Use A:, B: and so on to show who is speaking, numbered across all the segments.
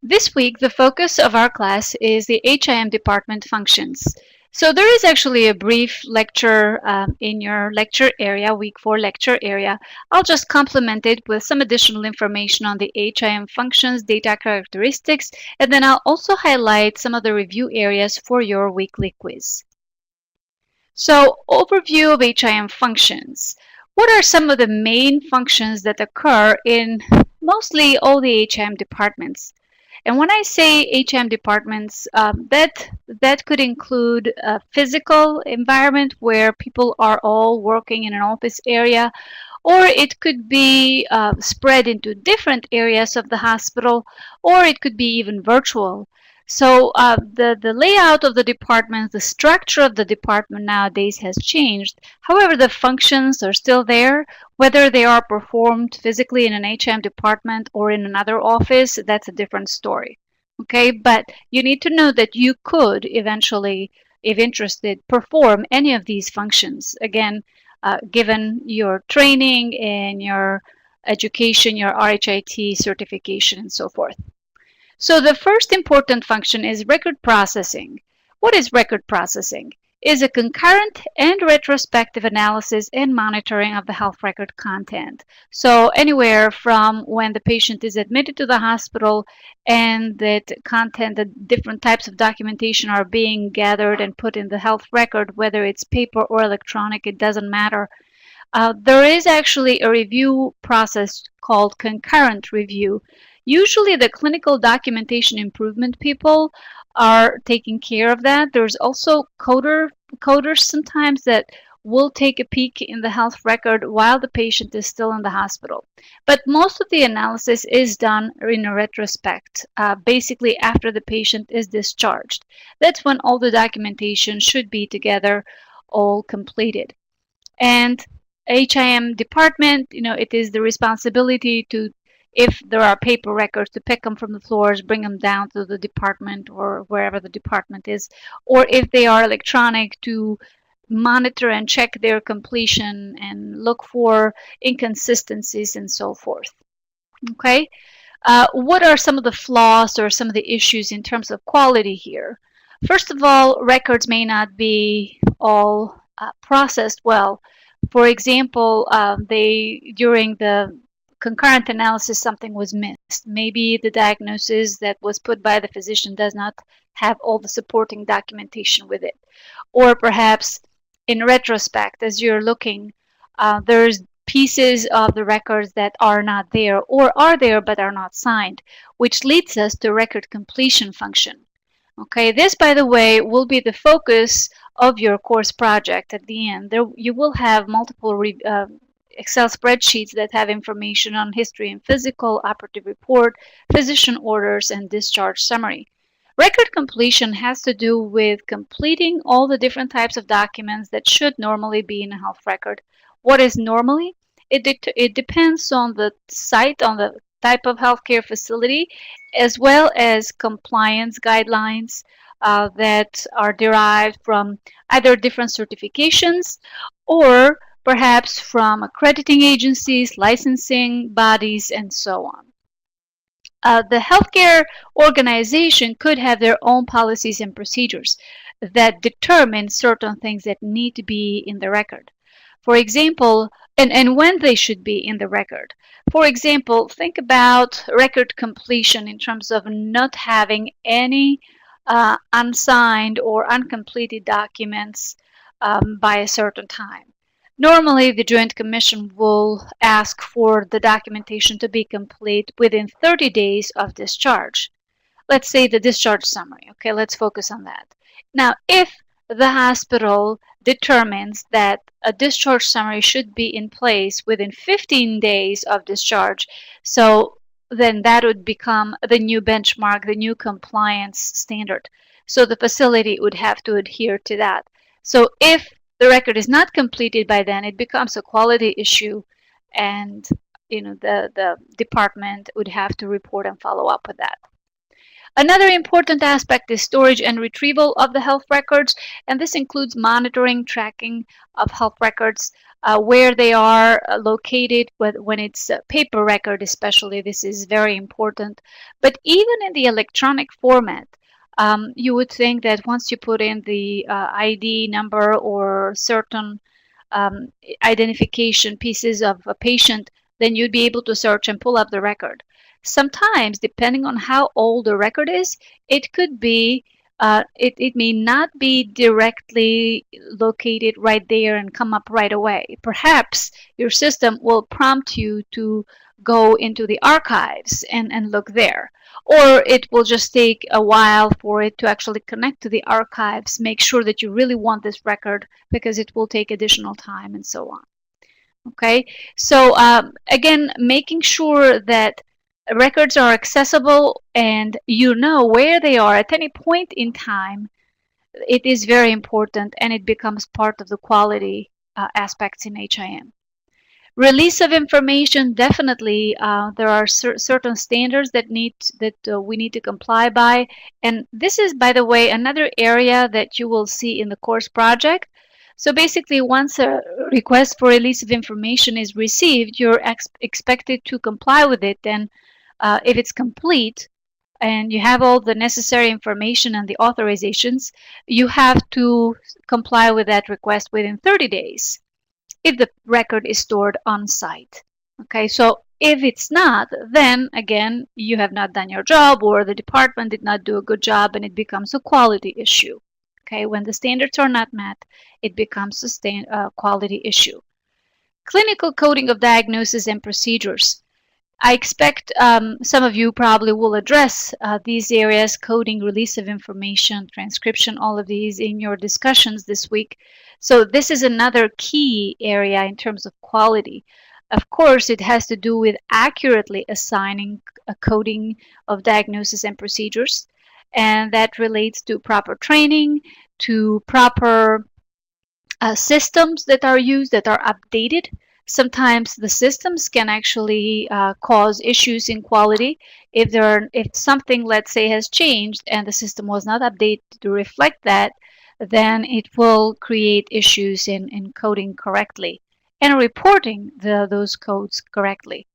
A: This week, the focus of our class is the HIM department functions. So there is actually a brief lecture in your lecture area, week 4 lecture area. I'll just complement it with some additional information on the HIM functions, data characteristics, and then I'll also highlight some of the review areas for your weekly quiz. So, overview of HIM functions. What are some of the main functions that occur in mostly all the HIM departments? And when I say HM departments, that could include a physical environment where people are all working in an office area, or it could be spread into different areas of the hospital, or it could be even virtual. So the layout of the department, the structure of the department nowadays has changed. However, the functions are still there. Whether they are performed physically in an HM department or in another office, that's a different story. Okay, but you need to know that you could eventually, if interested, perform any of these functions. Again, given your training and your education, your RHIT certification, and so forth. So the first important function is record processing. What is record processing? It is a concurrent and retrospective analysis and monitoring of the health record content. So anywhere from when the patient is admitted to the hospital and that content, the different types of documentation are being gathered and put in the health record, whether it's paper or electronic, it doesn't matter. There is actually a review process called concurrent review. Usually the clinical documentation improvement people are taking care of that. There's also coders sometimes that will take a peek in the health record while the patient is still in the hospital. But most of the analysis is done in a retrospect, basically after the patient is discharged. That's when all the documentation should be together, all completed. And HIM department, it is the responsibility to, if there are paper records, to pick them from the floors, bring them down to the department or wherever the department is, or if they are electronic, to monitor and check their completion and look for inconsistencies and so forth. Okay, what are some of the flaws or some of the issues in terms of quality here? First of all, records may not be all processed well. For example, during the concurrent analysis, something was missed. Maybe the diagnosis that was put by the physician does not have all the supporting documentation with it. Or perhaps in retrospect, as you're looking, there's pieces of the records that are not there or are there but are not signed, which leads us to record completion function. Okay, this, by the way, will be the focus of your course project at the end. There, you will have multiple Excel spreadsheets that have information on history and physical, operative report, physician orders, and discharge summary. Record completion has to do with completing all the different types of documents that should normally be in a health record. What is normally? It depends on the site, on the type of healthcare facility, as well as compliance guidelines that are derived from either different certifications or perhaps from accrediting agencies, licensing bodies, and so on. The healthcare organization could have their own policies and procedures that determine certain things that need to be in the record. For example, and when they should be in the record. For example, think about record completion in terms of not having any unsigned or uncompleted documents by a certain time. Normally, the Joint Commission will ask for the documentation to be complete within 30 days of discharge. Let's say the discharge summary. Okay, let's focus on that. Now, if the hospital determines that a discharge summary should be in place within 15 days of discharge, so then that would become the new benchmark, the new compliance standard. So the facility would have to adhere to that. So if the record is not completed by then, it becomes a quality issue, and the department would have to report and follow up with that. Another important aspect is storage and retrieval of the health records, and this includes monitoring, tracking of health records, where they are located, when it's a paper record especially. This is very important. But even in the electronic format, you would think that once you put in the ID number or certain um, identification pieces of a patient, then you'd be able to search and pull up the record. Sometimes, depending on how old the record is, it could be, it may not be directly located right there and come up right away. Perhaps your system will prompt you to go into the archives and look there. Or it will just take a while for it to actually connect to the archives, make sure that you really want this record, because it will take additional time and so on. Okay, so again, making sure that records are accessible and you know where they are at any point in time, it is very important, and it becomes part of the quality aspects in HIM. Release of information, definitely, there are certain standards that we need to comply by, and this is, by the way, another area that you will see in the course project. So basically, once a request for release of information is received, you're expected to comply with it. And if it's complete and you have all the necessary information and the authorizations, you have to comply with that request within 30 days if the record is stored on site. Okay, so if it's not, then again, you have not done your job, or the department did not do a good job, and it becomes a quality issue. Okay, when the standards are not met, it becomes a quality issue. Clinical coding of diagnosis and procedures. I expect some of you probably will address these areas: coding, release of information, transcription, all of these in your discussions this week. So this is another key area in terms of quality. Of course, it has to do with accurately assigning a coding of diagnosis and procedures, and that relates to proper training, to proper systems that are used, that are updated. Sometimes the systems can actually cause issues in quality. If something, let's say, has changed and the system was not updated to reflect that, then it will create issues in coding correctly and reporting those codes correctly.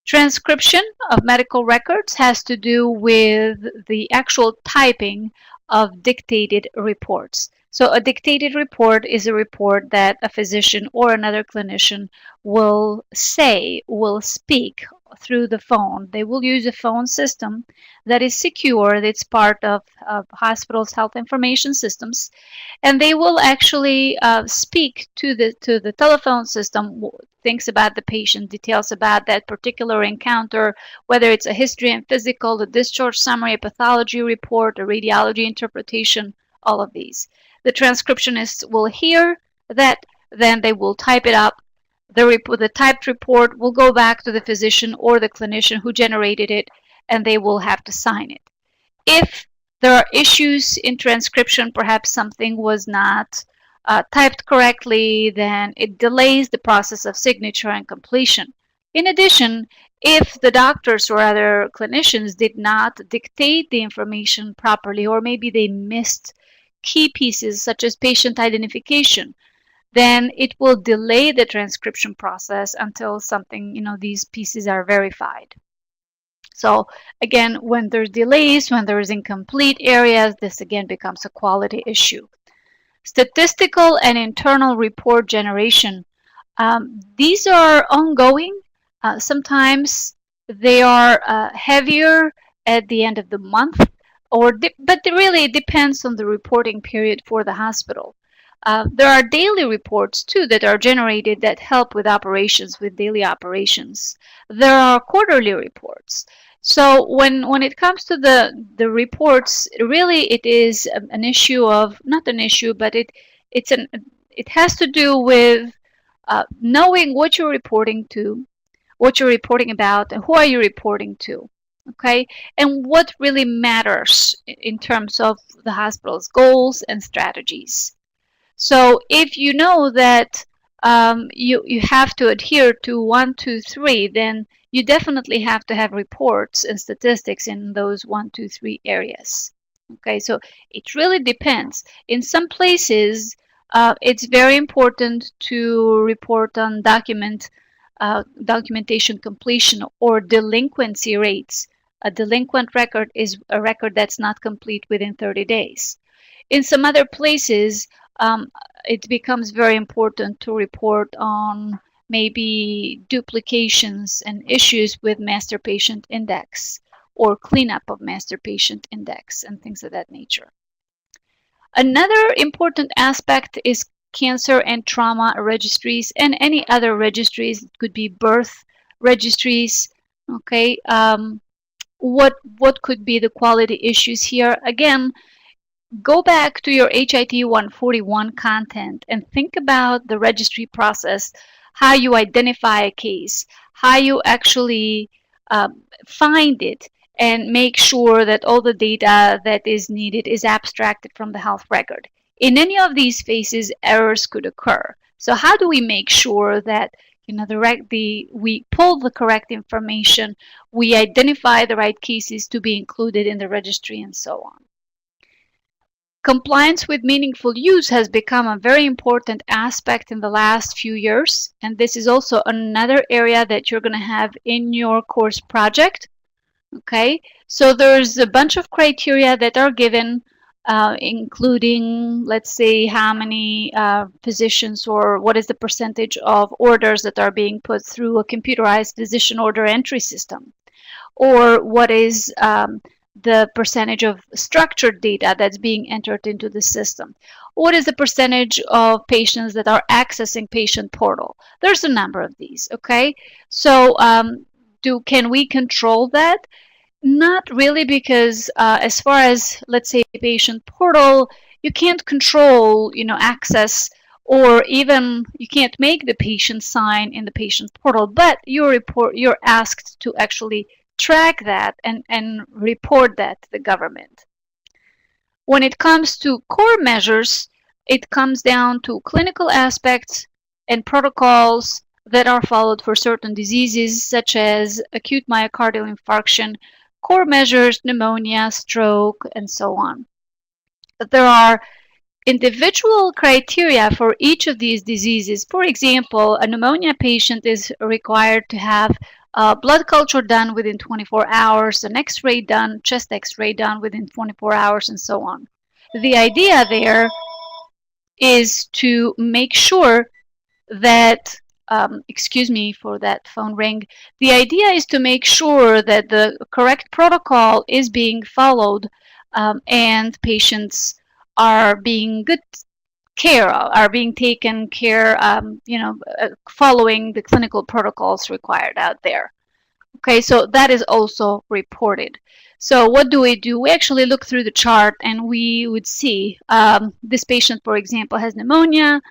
A: Transcription of medical records has to do with the actual typing of dictated reports. So a dictated report is a report that a physician or another clinician will speak through the phone. They will use a phone system that is secure, that's part of hospitals' health information systems, and they will actually speak to the telephone system, things about the patient, details about that particular encounter, whether it's a history and physical, a discharge summary, a pathology report, a radiology interpretation, all of these. The transcriptionists will hear that, then they will type it up. The typed report will go back to the physician or the clinician who generated it, and they will have to sign it. If there are issues in transcription, perhaps something was not typed correctly, then it delays the process of signature and completion. In addition, if the doctors or other clinicians did not dictate the information properly, or maybe they missed key pieces such as patient identification, then it will delay the transcription process until these pieces are verified. So again, when there's delays, when there's incomplete areas, this again becomes a quality issue. Statistical and internal report generation. These are ongoing. Sometimes they are heavier at the end of the month, but really it depends on the reporting period for the hospital. There are daily reports too that are generated that help with operations, with daily operations. There are quarterly reports. So when it comes to the reports, really it is an issue of, not an issue, but it has to do with knowing what you're reporting to, what you're reporting about, and who are you reporting to. Okay, and what really matters in terms of the hospital's goals and strategies. So if you know that you have to adhere to 1, 2, 3, then you definitely have to have reports and statistics in those 1, 2, 3 areas. Okay, so it really depends. In some places, it's very important to report on documentation completion or delinquency rates. A delinquent record is a record that's not complete within 30 days. In some other places, it becomes very important to report on maybe duplications and issues with master patient index or cleanup of master patient index and things of that nature. Another important aspect is cancer and trauma registries and any other registries. It could be birth registries. Okay, what could be the quality issues here? Again, go back to your HIT 141 content and think about the registry process, how you identify a case, how you actually find it, and make sure that all the data that is needed is abstracted from the health record. In any of these phases, errors could occur. So how do we make sure that we pull the correct information, we identify the right cases to be included in the registry, and so on? Compliance with meaningful use has become a very important aspect in the last few years, and this is also another area that you're going to have in your course project. Okay, so there's a bunch of criteria that are given, including, let's say, how many physicians or what is the percentage of orders that are being put through a computerized physician order entry system, or what is the percentage of structured data that's being entered into the system. What is the percentage of patients that are accessing patient portal? There's a number of these, okay? So can we control that? Not really, because as far as, let's say, patient portal, you can't control, access, or even you can't make the patient sign in the patient portal, but you're asked to actually track that and report that to the government. When it comes to core measures, it comes down to clinical aspects and protocols that are followed for certain diseases such as acute myocardial infarction, core measures, pneumonia, stroke, and so on. There are individual criteria for each of these diseases. For example, a pneumonia patient is required to have blood culture done within 24 hours, an x-ray done, chest x-ray done within 24 hours, and so on. The idea there is to make sure that, excuse me for that phone ring, the idea is to make sure that the correct protocol is being followed and patients are being taken care, following the clinical protocols required out there. Okay, so that is also reported. So what do? We actually look through the chart and we would see this patient, for example, has pneumonia,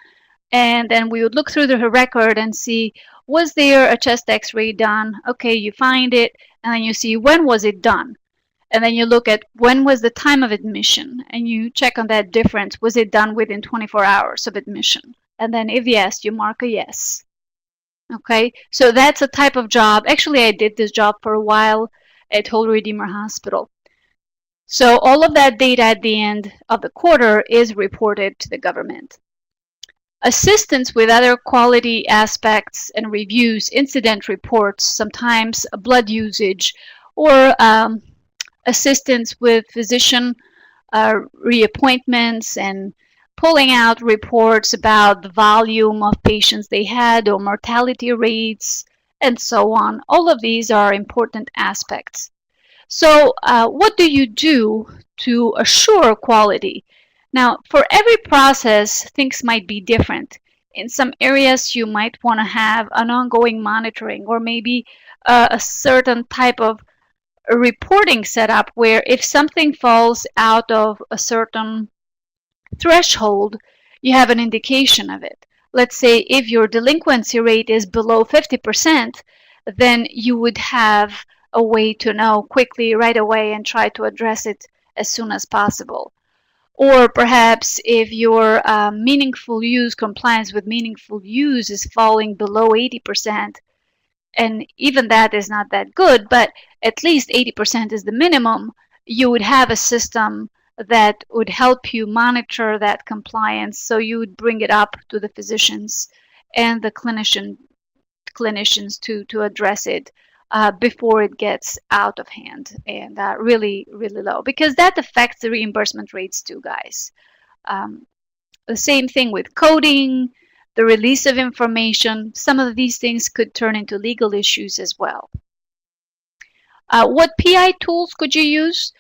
A: and then we would look through her record and see, was there a chest x-ray done? Okay, you find it, and then you see when was it done. And then you look at when was the time of admission, and you check on that difference. Was it done within 24 hours of admission? And then if yes, you mark a yes. Okay, so that's a type of job. Actually, I did this job for a while at Holy Redeemer Hospital. So all of that data at the end of the quarter is reported to the government. Assistance with other quality aspects and reviews, incident reports, sometimes blood usage, or assistance with physician reappointments and pulling out reports about the volume of patients they had or mortality rates and so on. All of these are important aspects. So what do you do to assure quality? Now, for every process, things might be different. In some areas, you might want to have an ongoing monitoring, or maybe a certain type of reporting setup where if something falls out of a certain threshold, you have an indication of it. Let's say if your delinquency rate is below 50%, then you would have a way to know quickly right away and try to address it as soon as possible. Or perhaps if your meaningful use, compliance with meaningful use is falling below 80%, and even that is not that good, but at least 80% is the minimum, you would have a system that would help you monitor that compliance. So you would bring it up to the physicians and the clinicians to address it before it gets out of hand and really, really low, because that affects the reimbursement rates too, guys. Um, the same thing with coding, the release of information. Some of these things could turn into legal issues as well. What PI tools could you use?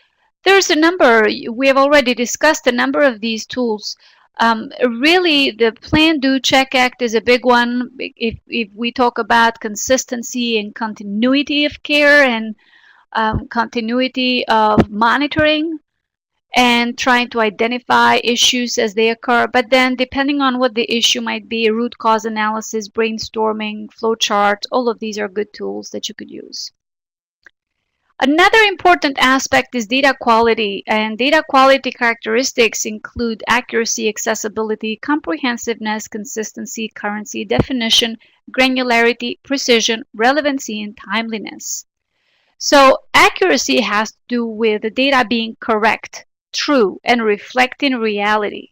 A: There's a number. We have already discussed a number of these tools. Really, the Plan, Do, Check Act is a big one. If we talk about consistency and continuity of care and continuity of monitoring and trying to identify issues as they occur. But then, depending on what the issue might be, root cause analysis, brainstorming, flowchart, all of these are good tools that you could use. Another important aspect is data quality, and data quality characteristics include accuracy, accessibility, comprehensiveness, consistency, currency, definition, granularity, precision, relevancy, and timeliness. So accuracy has to do with the data being correct, true, and reflecting reality.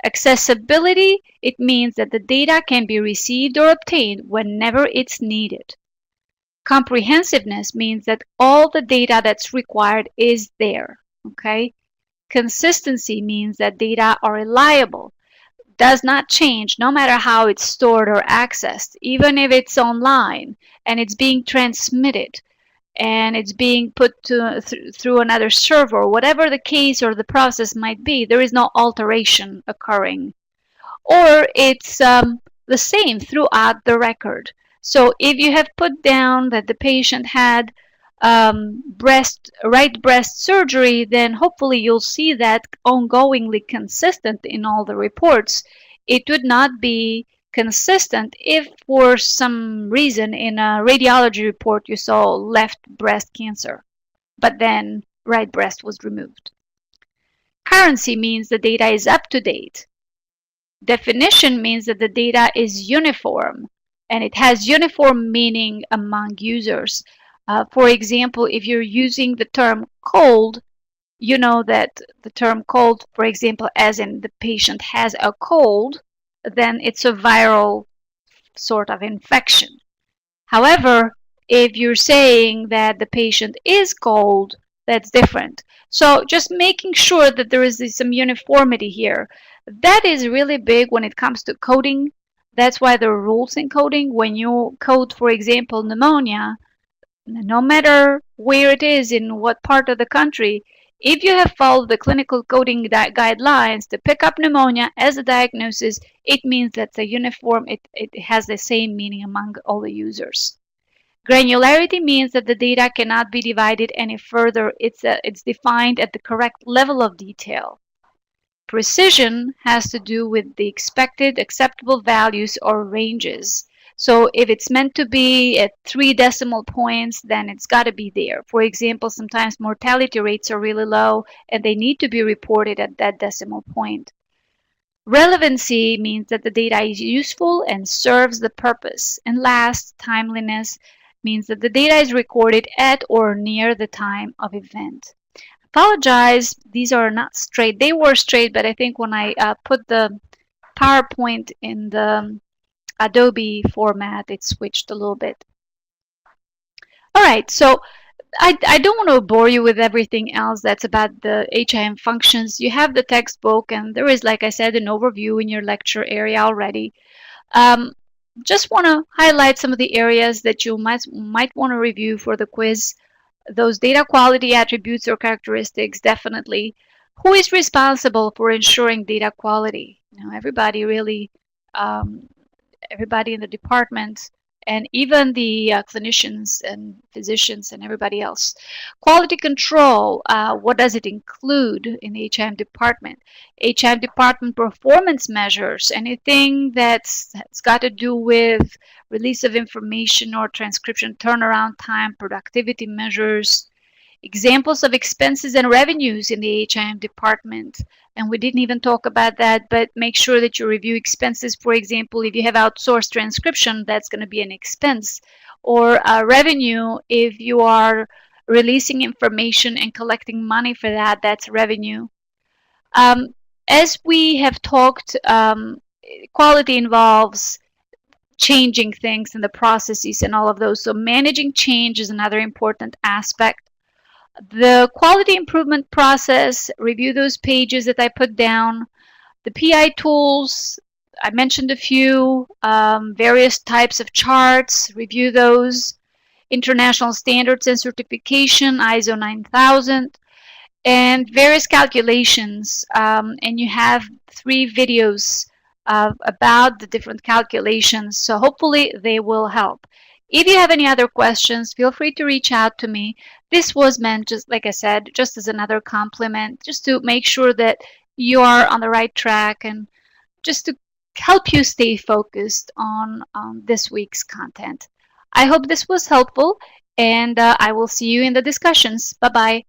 A: Accessibility, it means that the data can be received or obtained whenever it's needed. Comprehensiveness means that all the data that's required is there, okay? Consistency means that data are reliable, does not change no matter how it's stored or accessed, even if it's online and it's being transmitted and it's being put through another server, whatever the case or the process might be, there is no alteration occurring. Or it's the same throughout the record. So if you have put down that the patient had right breast surgery, then hopefully you'll see that ongoingly consistent in all the reports. It would not be consistent if for some reason in a radiology report you saw left breast cancer, but then right breast was removed. Currency means the data is up to date. Definition means that the data is uniform, and it has uniform meaning among users. For example, if you're using the term cold, you know that the term cold, for example, as in the patient has a cold, then it's a viral sort of infection. However, if you're saying that the patient is cold, that's different. So just making sure that there is some uniformity here. That is really big when it comes to coding. That's why there are rules in coding. When you code, for example, pneumonia, no matter where it is, in what part of the country, if you have followed the clinical coding guidelines to pick up pneumonia as a diagnosis, it means that the uniform, it has the same meaning among all the users. Granularity means that the data cannot be divided any further. It's defined at the correct level of detail. Precision has to do with the expected acceptable values or ranges. So if it's meant to be at 3 decimal points, then it's got to be there. For example, sometimes mortality rates are really low and they need to be reported at that decimal point. Relevancy means that the data is useful and serves the purpose. And last, timeliness means that the data is recorded at or near the time of event. Apologize, these are not straight. They were straight, but I think when I put the PowerPoint in the Adobe format, it switched a little bit. All right, so I don't want to bore you with everything else that's about the HIM functions. You have the textbook, and there is, like I said, an overview in your lecture area already. Just want to highlight some of the areas that you might want to review for the quiz. Those data quality attributes or characteristics, definitely. Who is responsible for ensuring data quality? You know, everybody really, everybody in the department, and even the clinicians and physicians and everybody else. Quality control, what does it include in the HIM department? HIM department performance measures, anything that's got to do with release of information or transcription turnaround time, productivity measures. examples of expenses and revenues in the HIM department. And we didn't even talk about that, but make sure that you review expenses. For example, if you have outsourced transcription, that's going to be an expense. Or revenue, if you are releasing information and collecting money for that, that's revenue. Um, as we have talked, quality involves changing things in the processes and all of those. So managing change is another important aspect. The quality improvement process, review those pages that I put down. The PI tools, I mentioned a few, various types of charts, review those. International standards and certification, ISO 9000, and various calculations. And you have 3 videos about the different calculations. So hopefully they will help. If you have any other questions, feel free to reach out to me. This was meant, just like I said, just as another compliment, just to make sure that you are on the right track and just to help you stay focused on this week's content. I hope this was helpful, and I will see you in the discussions. Bye-bye.